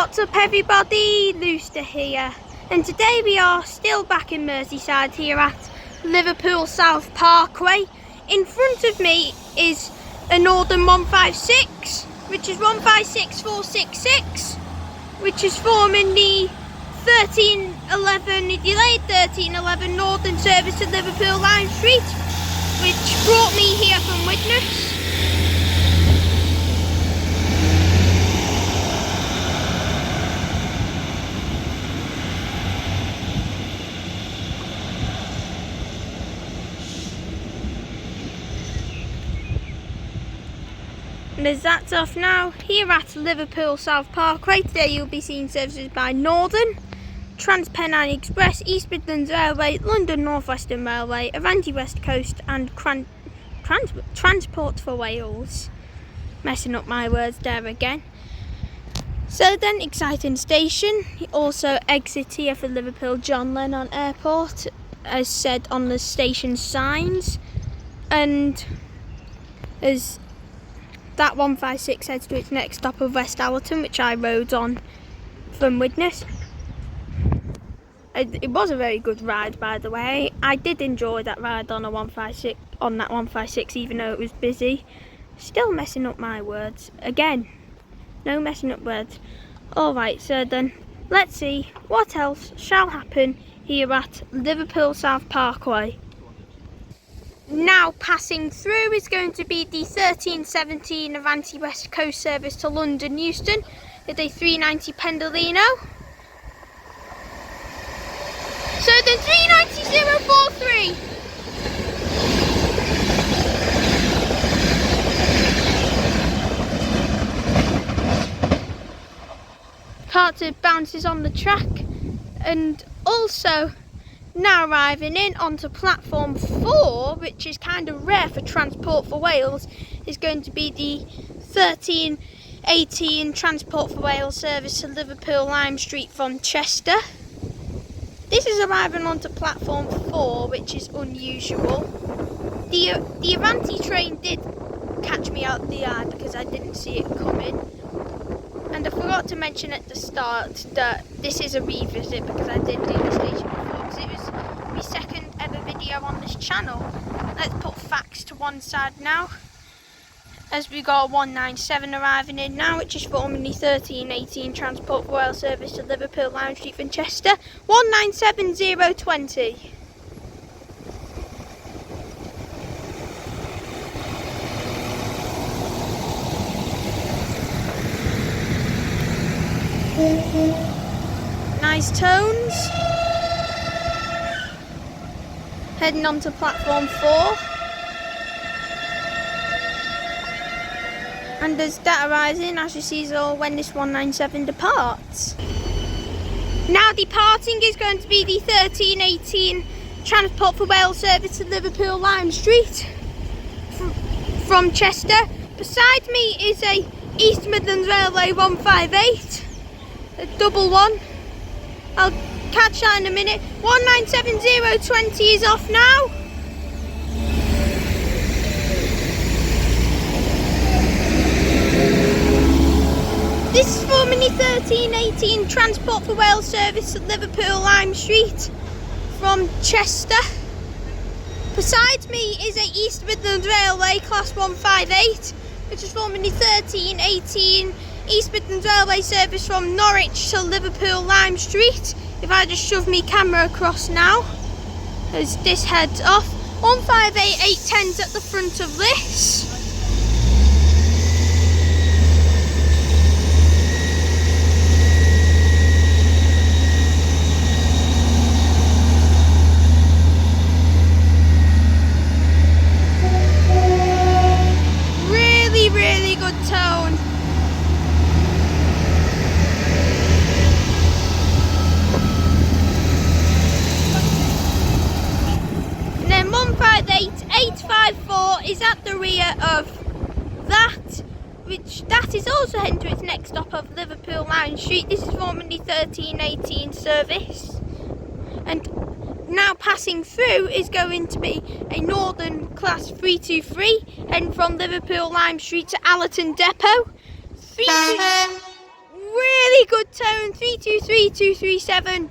What's up everybody, Looster here, and today we are still back in Merseyside here at Liverpool South Parkway. In front of me is a Northern 156, which is 156466, which is forming the delayed 1311 Northern service to Liverpool Lime Street, which brought me here from Widnes. And as that's off now, here at Liverpool South Parkway, today you'll be seeing services by Northern, Transpennine Express, East Midlands Railway, London North Western Railway, Avanti West Coast and Transport for Wales. Messing up my words there again. So then, exciting station. Also exit here for Liverpool John Lennon Airport, as said on the station signs. And as that 156 heads to its next stop of West Allerton, which I rode on from Widnes. It was a very good ride, by the way. I did enjoy that ride on that 156, even though it was busy. Still messing up my words again. No messing up words. Alright, so then let's see what else shall happen here at Liverpool South Parkway. Now passing through is going to be the 1317 Avanti West Coast service to London Euston with a 390 Pendolino. So the 390043. Carter bounces on the track, and also now arriving in onto platform 4, which is kind of rare for Transport for Wales, is going to be the 1318 Transport for Wales service to Liverpool Lime Street from Chester. This is arriving onto platform 4, which is unusual. The Avanti train did catch me out the yard because I didn't see it coming. And I forgot to mention at the start that this is a revisit because I did do the station before, because it was my second ever video on this channel. Let's put facts to one side now, as we got 197 arriving in now, which is forming the 1318 Transport for Wales service to Liverpool Lime Street from Chester. 197020. Nice tones. Heading on to platform 4. And as that arising, as you see, is all when this 197 departs. Now departing is going to be the 1318 Transport for Wales service to Liverpool Lime Street from Chester. Beside me is a East Midlands Railway 158. A double one. I'll catch that in a minute. 197020 is off now. This is forming the 1318 Transport for Wales service at Liverpool Lime Street from Chester. Beside me is a East Midlands Railway Class 158, which is forming the 1318 East Midlands Railway service from Norwich to Liverpool Lime Street. If I just shove my camera across now, as this heads off. 158810's at the front of this. Really good tone. And then 158854 is at the rear of that, which that is also heading to its next stop of Liverpool Lime Street. This is forming the 1318 service. And now passing through is going to be a Northern Class 323 heading from Liverpool Lime Street to Allerton Depot. really good tone, 323, 237.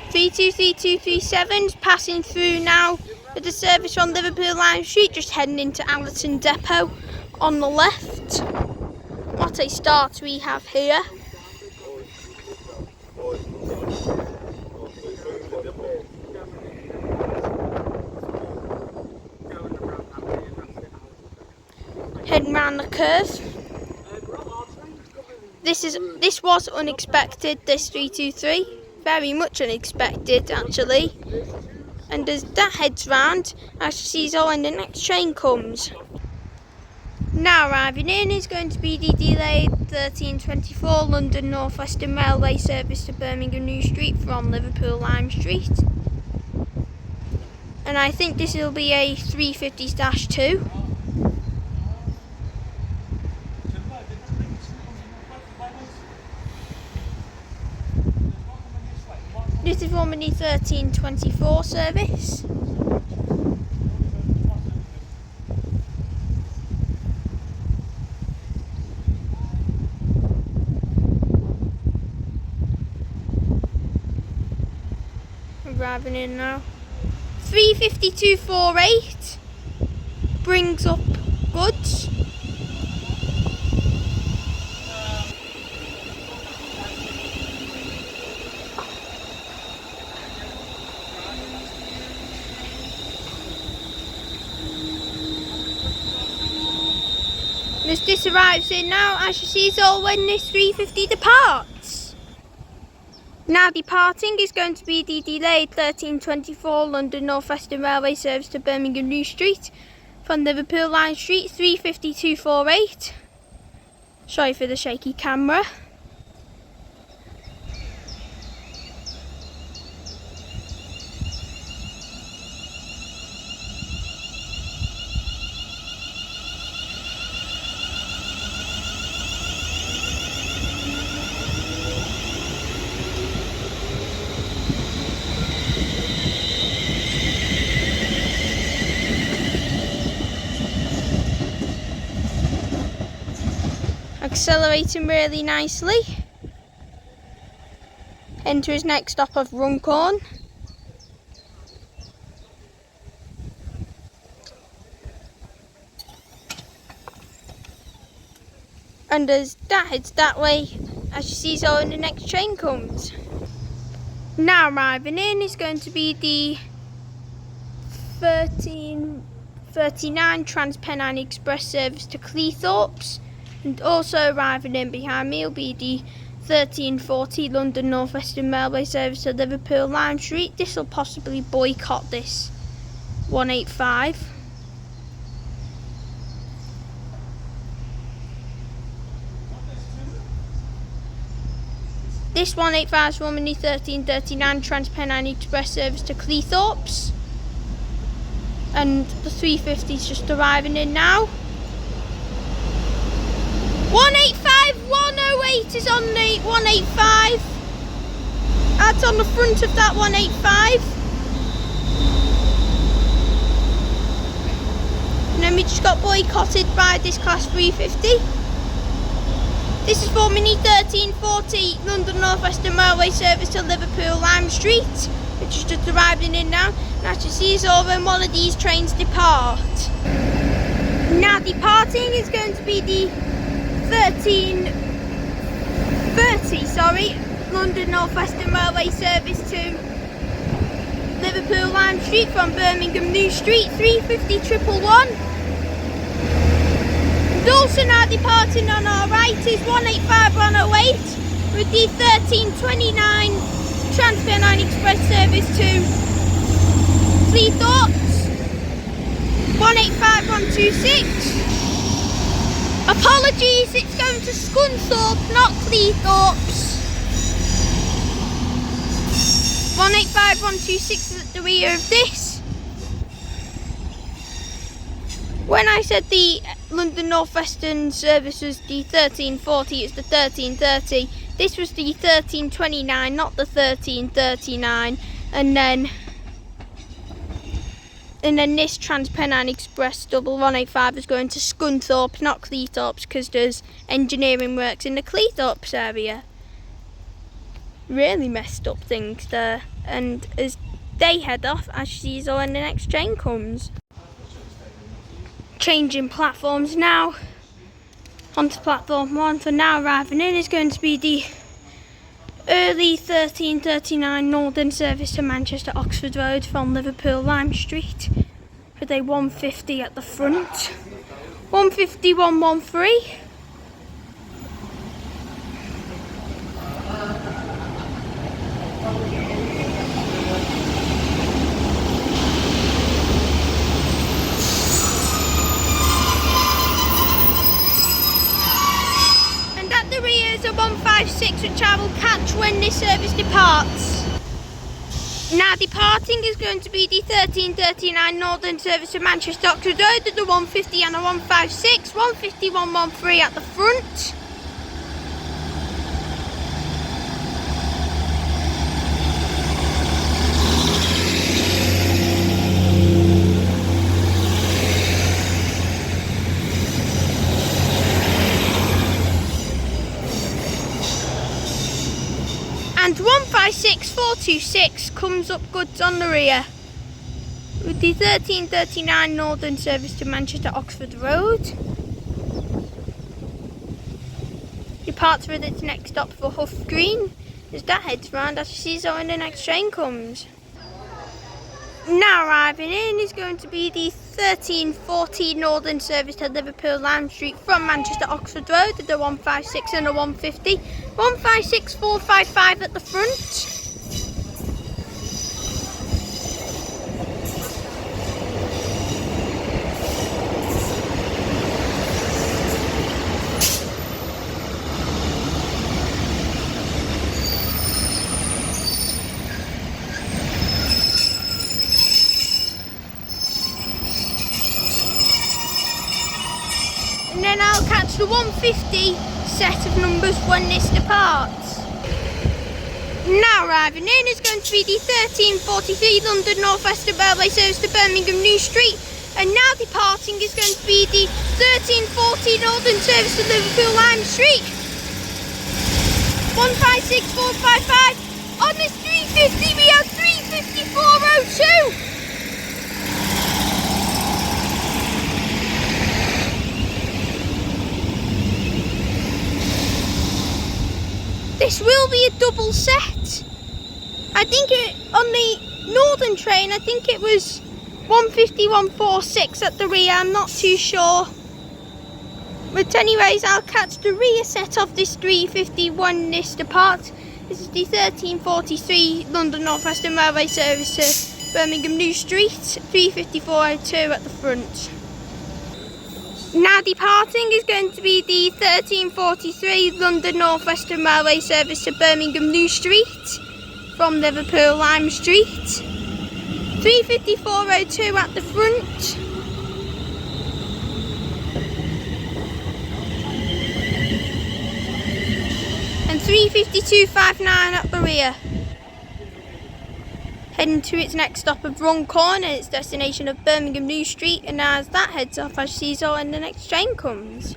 Three two three two three seven's passing through now with the service on Liverpool Lime Street, just heading into Allerton Depot on the left. What a start we have here. Heading round the curve. This was unexpected, this 323. Very much unexpected actually. And as that heads round, as she sees when the next train comes. Now arriving in is going to be the delayed 1324 London North Western Railway service to Birmingham New Street from Liverpool Lime Street. And I think this will be a 350-2. This is formerly 1324 service. Arriving in now. 35248 brings up goods. As this arrives in now, as you see, so when this 350 departs. Now departing is going to be the delayed 1324 London North Western Railway service to Birmingham New Street from Liverpool Lime Street, 35248. Sorry for the shaky camera. Accelerating really nicely. Into his next stop of Runcorn. And as that heads that way, as you see, so when the next train comes. Now arriving in is going to be the 1339 Transpennine Express service to Cleethorpes. And also arriving in behind me will be the 1340 London North Western Railway service to Liverpool Lime Street. This will possibly boycott this 185. This 185 is formerly 1339 Transpennine Express service to Cleethorpes. And the 350 is just arriving in now. 185, 108 is on the 185. That's on the front of that 185. And then we just got boycotted by this class 350. This is formerly 1340 London North Western Railway service to Liverpool Lime Street, which is just arriving in now. And as you see, is all when one of these trains depart. Now departing is going to be the 1330, London North Western Railway service to Liverpool Lime Street from Birmingham New Street, 350-111. And also now departing on our right is 185-108 with the 1329 Transpennine Express service to Cleethorpes, 185-126. Apologies, it's going to Scunthorpe, not Cleethorpes. 185-126 is at the rear of this. When I said the London North Western service was the 1340, it's the 1330. This was the 1329, not the 1339. And then this Transpennine Express double 185 is going to Scunthorpe, not Cleethorpes, because there's engineering works in the Cleethorpes area. Really messed up things there. And as they head off, as she sees when the next train comes. Changing platforms now onto platform 1. For now, arriving in is going to be the early 1339 Northern service to Manchester Oxford Road from Liverpool Lime Street with a 150 at the front. 150 113. And at the rear is a 156 which I will catch when this service departs. Now departing is going to be the 1339 Northern service to Manchester Oxford Road with the 150 and a 156, 150 113 at the front. And 156 426 comes up goods on the rear with the 1339 Northern service to Manchester Oxford Road. Departs for its next stop for Huff Green as that heads round as she sees when the next train comes. Now arriving in is going to be the 1340 Northern service to Liverpool Lime Street from Manchester Oxford Road with the 156 and a 150. 156 455 at the front. And then I'll catch the 150 set of numbers when this departs. Now arriving in is going to be the 1343 London North Western Railway service to Birmingham New Street, and now departing is going to be the 1340 Northern service to Liverpool Lime Street. 156 455. On this 350 we have 35402. This will be a double set. I think on the Northern train, I think it was 150 146 at the rear, I'm not too sure. But anyways, I'll catch the rear set of this 350 when this departs. This is the 1343 London North Western Railway service to Birmingham New Street, 35402 at the front. Now departing is going to be the 1343 London North Western Railway service to Birmingham New Street from Liverpool Lime Street. 35402 at the front. And 35259 at the rear. Heading to its next stop of Runcorn and its destination of Birmingham New Street, and as that heads off as she sees when the next train comes.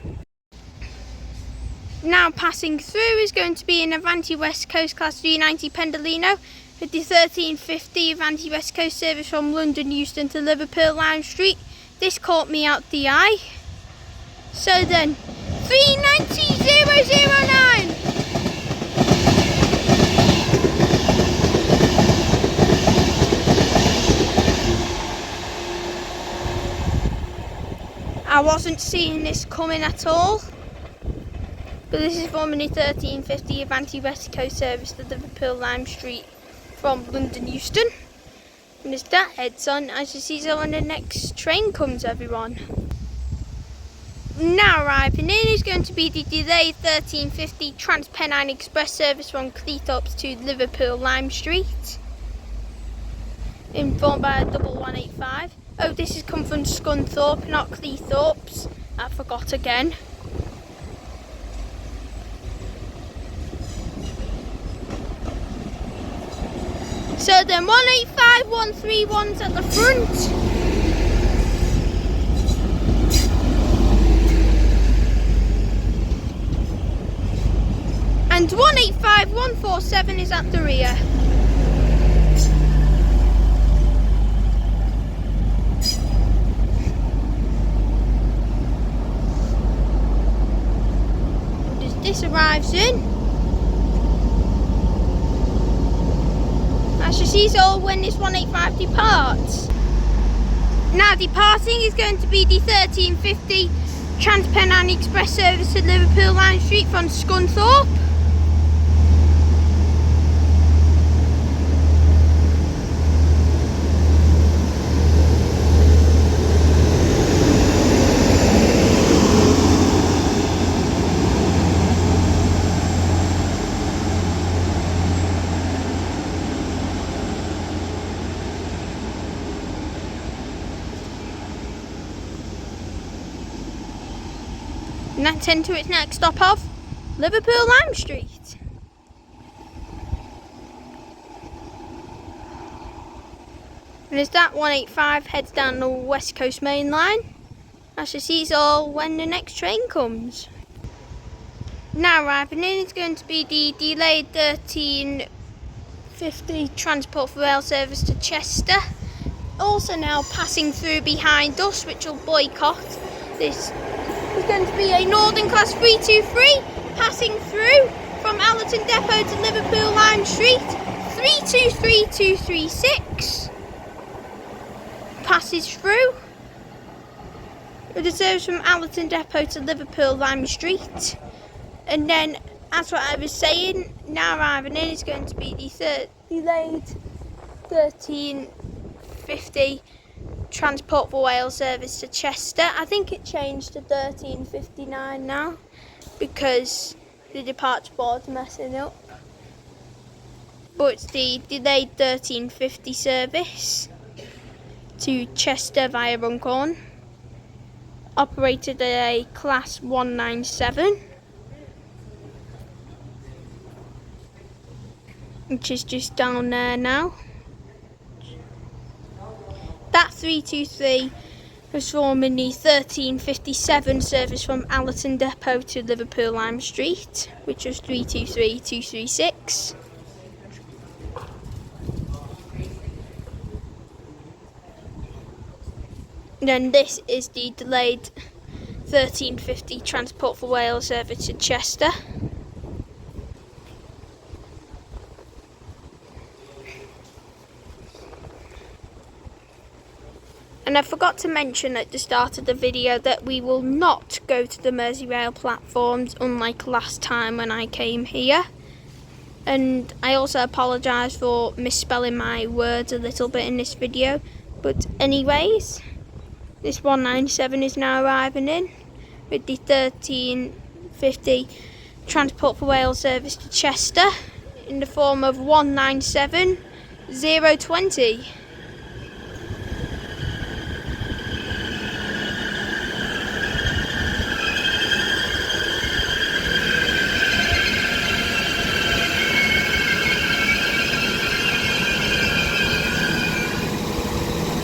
Now passing through is going to be an Avanti West Coast Class 390 Pendolino with the 1350 Avanti West Coast service from London Euston to Liverpool Lime Street. This caught me out the eye. So then, 390,009. I wasn't seeing this coming at all, but this is from the 1350 Avanti West Coast service to Liverpool Lime Street from London Euston. And as that heads on, as you see when the next train comes, everyone. Now arriving in is going to be the delayed 1350 Transpennine Express service from Cleethorpes to Liverpool Lime Street. informed by a double 185. Oh, this has come from Scunthorpe, not Cleethorpes. I forgot again. So then 185, 131's at the front. And 185, 147 is at the rear. As this arrives in, as you see, so when this 185 departs. Now departing is going to be the 1350 Transpennine Express service to Liverpool Lime Street from Scunthorpe. And that's into its next stop of Liverpool Lime Street. And as that 185 heads down the West Coast Main Line, as you see, it's all when the next train comes. Now arriving in is going to be the delayed 1350 Transport for Rail service to Chester. Also now passing through behind us, which will boycott this. There's going to be a Northern Class 323 passing through from Allerton Depot to Liverpool Lime Street. 323236 passes through with the service from Allerton Depot to Liverpool Lime Street. And then, as what I was saying, now arriving in is going to be the delayed 1350 Transport for Wales service to Chester. I think it changed to 1359 now because the departure board's messing up. But it's the delayed 1350 service to Chester via Runcorn, operated at a class 197, which is just down there now. That 323 was forming the 1357 service from Allerton Depot to Liverpool Lime Street, which was 323236. Then this is the delayed 1350 Transport for Wales service to Chester. And I forgot to mention at the start of the video that we will not go to the Merseyrail platforms, unlike last time when I came here. And I also apologise for misspelling my words a little bit in this video. But anyways, this 197 is now arriving in with the 1350 Transport for Wales service to Chester in the form of 197020.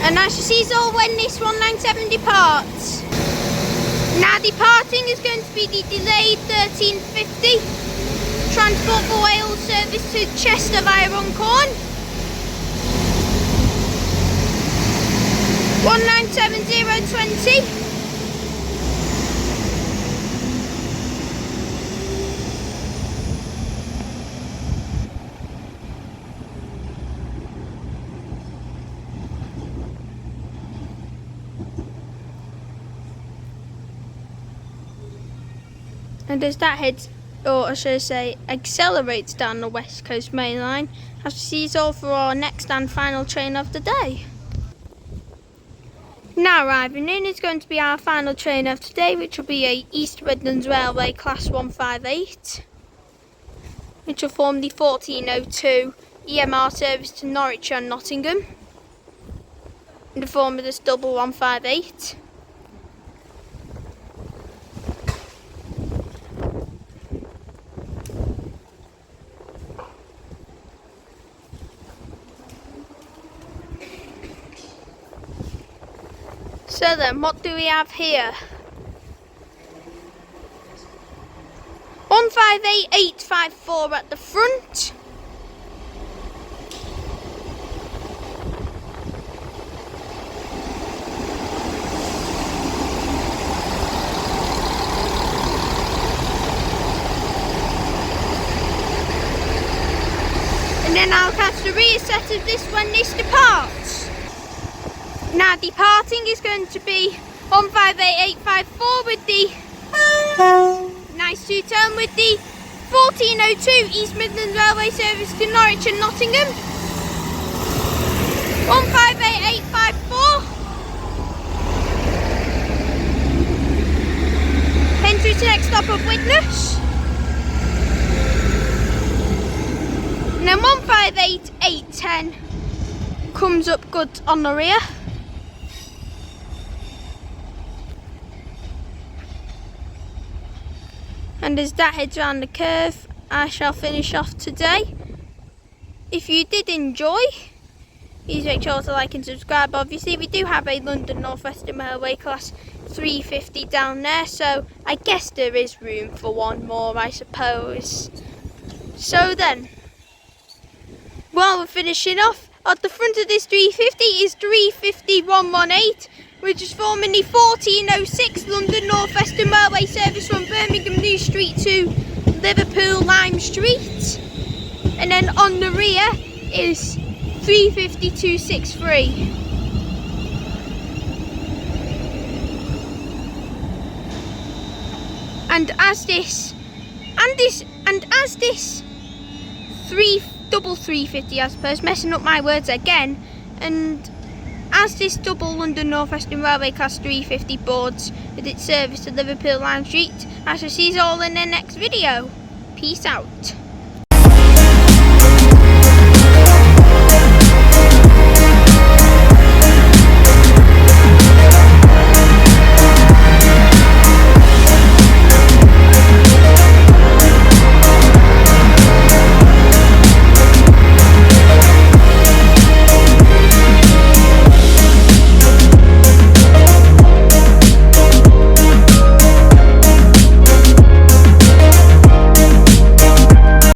And as you see, so when this 197 departs. Now departing is going to be the delayed 1350 Transport for Wales service to Chester via Runcorn. 197020. And as that heads, or I should say, accelerates down the West Coast Main Line, as we see it's all for our next and final train of the day. Now arriving in is going to be our final train of today, which will be a East Midlands Railway Class 158, which will form the 1402 EMR service to Norwich and Nottingham. in the form of this double 158. So then, what do we have here? 158854 at the front. And then I'll catch the rear set of this when this departs. Now departing is going to be 158854 with the nice two-tone with the 1402 East Midlands Railway service to Norwich and Nottingham. 158854. Heading through to the next stop of Widnes. And then 158810 comes up good on the rear. And as that heads around the curve, I shall finish off today. If you did enjoy, please make sure to like and subscribe. Obviously, we do have a London North Western Railway class 350 down there, so I guess there is room for one more, I suppose. So then, while we're finishing off, at the front of this 350 is 350118. Which is forming the 1406 London North Western Railway service from Birmingham New Street to Liverpool Lime Street. And then on the rear is 350263. And as this double 350, I suppose, messing up my words again, and as this double London North Western Railway class 350 boards with its service to Liverpool Lime Street, I shall see you all in the next video. Peace out.